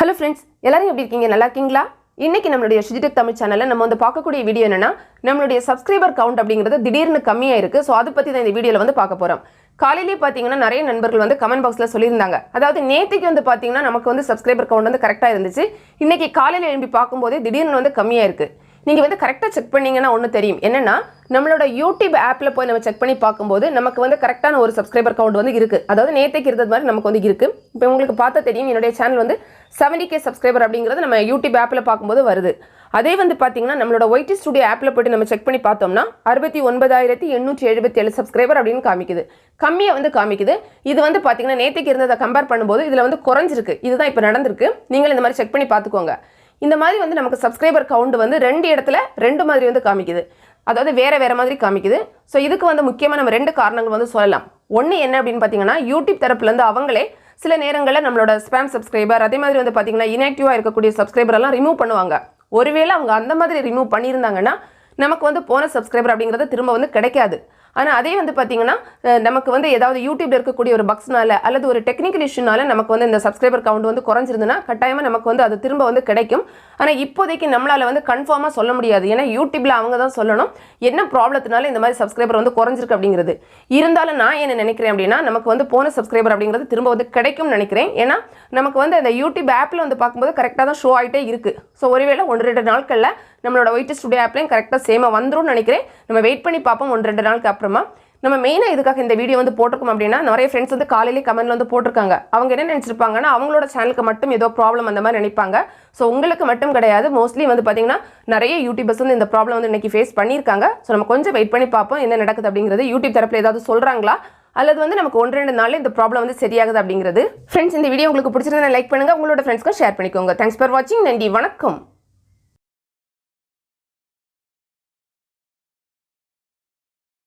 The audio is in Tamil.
Hello friends, எல்லாரும் எப்படி இருக்கீங்க? நல்லா இருக்கீங்களா? இன்னைக்கு நம்மளுடைய Shiji தமிழ் சேனல்ல நம்ம வந்து பார்க்கக்கூடிய வீடியோ என்னன்னா நம்மளுடைய சப்ஸ்கிரைபர் கவுண்ட் அப்படிங்கிறது திடீர்னு கம்மியா இருக்கு. சோ அத பத்தி தான் இந்த வீடியோல வந்து பார்க்க போறோம். காலையிலே பாத்தீங்கன்னா நிறைய நண்பர்கள் வந்து கமெண்ட் பாக்ஸ்ல சொல்லிருந்தாங்க. அதாவது நேத்திக்கு வந்து பாத்தீங்கன்னா நமக்கு வந்து சப்ஸ்கிரைபர் கவுண்ட் வந்து கரெக்ட்டா இருந்துச்சு. இன்னைக்கு காலையில எழும்பி பாக்கும்போது திடீர்னு வந்து கம்மியா இருக்கு. நீங்க வந்து கரெக்ட்டா செக் பண்ணீங்கன்னா ஒன்னு தெரியும். என்னன்னா நம்மளோட YouTube ஆப்ல போய் நம்ம செக் பண்ணி பாக்கும்போது நமக்கு வந்து கரெக்ட்டான ஒரு சப்ஸ்கிரைபர் கவுண்ட் வந்து இருக்கு. அதாவது நேத்திக்கு இருந்தது மாதிரி நமக்கு வந்து இருக்கு. இப்போ உங்களுக்கு பார்த்தா தெரியும் என்னோட சேனல் வந்து 70k சப்ஸ்கிரைபர் அப்படிங்கிறது நம்ம YouTube ஆப்ல பாக்கும்போது வருது. அதே வந்து பாத்தீங்கன்னா நம்மளோட YT ஸ்டுடியோ ஆப்ல போய் நம்ம செக் பண்ணி பார்த்தோம்னா 69877 சப்ஸ்கிரைபர் அப்படினு காமிக்குது. கம்மியா வந்து காமிக்குது. இது வந்து பாத்தீங்கன்னா நேத்திக்கு இருந்தத கம்பேர் பண்ணும்போது இதுல வந்து குறஞ்சிருக்கு. இதுதான் இப்போ நடந்துருக்கு. நீங்க இந்த மாதிரி செக் பண்ணி பாத்துக்கோங்க. இந்த மாதிரி வந்து நமக்கு சப்ஸ்கிரைபர் கவுண்ட் வந்து ரெண்டு இடத்துல ரெண்டு மாதிரி வந்து காமிக்குது. அதாவது வேற மாதிரி காமிக்குது. சோ இதுக்கு வந்து முக்கியமா நம்ம ரெண்டு காரணங்கள் வந்து சொல்லலாம். ஒன்னு என்ன அப்படினு பாத்தீங்கன்னா YouTube தரப்புல இருந்து அவங்களே சில நேரங்கள்ல நம்மளோட ஸ்பாம் சப்ஸ்கிரைபர் அதே மாதிரி வந்து பாத்தீங்கன்னா இன்ஆக்டிவா இருக்கக்கூடிய சப்ஸ்கிரைபர் எல்லாம் ரிமூவ் பண்ணுவாங்க. ஒருவேளை அவங்க அந்த மாதிரி ரிமூவ் பண்ணியிருந்தாங்கன்னா நமக்கு வந்து போன சப்ஸ்கிரைபர் அப்படிங்கிறது திரும்ப வந்து கிடைக்காது. ஆனா அதே வந்து பாத்தீங்கன்னா நமக்கு வந்து ஏதாவது YouTubeல இருக்கக்கூடிய ஒரு பக்ஸ்னால அல்லது ஒரு டெக்னிக்கல் இஷ்யூனால நமக்கு வந்து இந்த சப்ஸ்கிரைபர் கவுண்ட் வந்து குறஞ்சிருந்தனா கட்டாயமா நமக்கு வந்து அது திரும்ப வந்து கிடைக்கும். ஆனா இப்போதைக்கு நம்மளால வந்து கன்ஃபார்மா சொல்ல முடியாது. ஏன்னா YouTubeல அவங்க தான் சொல்லணும் என்ன ப்ராப்ளத்தினால இந்த மாதிரி சப்ஸ்கிரைபர் வந்து குறஞ்சிருக்கு அப்படிங்கிறது. இருந்தாலும் நான் என்ன நினைக்கிறேன் அப்படினா நமக்கு வந்து போன சப்ஸ்கிரைபர் அப்படிங்கிறது திரும்ப வந்து கிடைக்கும்னு நினைக்கிறேன். ஏன்னா நமக்கு வந்து அந்த YouTube ஆப்ல வந்து பாக்கும்போது கரெக்ட்டா தான் ஷோ ஆயிட்டே இருக்கு. சோ ஒருவேளை 1-2 நாட்கள்ல நம்மளோட YT ஸ்டுடியோ ஆப்லயும் கரெக்ட்டா சேமா வந்துரும்னு நினைக்கிறேன். நம்ம வெயிட் பண்ணி பாப்போம் 1-2 நாளுக்கு அப்புறமா. நம்ம மெயினா இதுக்காக இந்த வீடியோ வந்து போட்டுறோம் அப்படினா நிறைய फ्रेंड्स வந்து காலையில கமெண்ட்ல வந்து போட்டுருக்காங்க. அவங்க என்ன நினைச்சிருப்பாங்கன்னா அவங்களோட சேனலுக்கு மட்டும் ஏதோ ப்ராப்ளம் அந்த மாதிரி நினைப்பாங்க. சோ உங்களுக்கு மட்டும் கிடையாது. மோஸ்ட்லி வந்து பாத்தீங்கன்னா நிறைய யூடியூபர்ஸ் வந்து இந்த ப்ராப்ளம் வந்து இன்னைக்கு ஃபேஸ் பண்ணிருக்காங்க. சோ நம்ம கொஞ்சம் வெயிட் பண்ணி பாப்போம் என்ன நடக்குது அப்படிங்கிறது. YouTube தரப்புல ஏதாவது சொல்றாங்களா அல்லது வந்து நமக்கு 1-2 நாள்ல இந்த ப்ராப்ளம் வந்து சரியாகுது அப்படிங்கிறது. फ्रेंड्स இந்த வீடியோ உங்களுக்கு பிடிச்சிருந்தா லைக் பண்ணுங்க. உங்களோட फ्रेंड्सக்கு ஷேர் பண்ணிக்கோங்க. Thanks for watching. நன்றி வணக்கம்.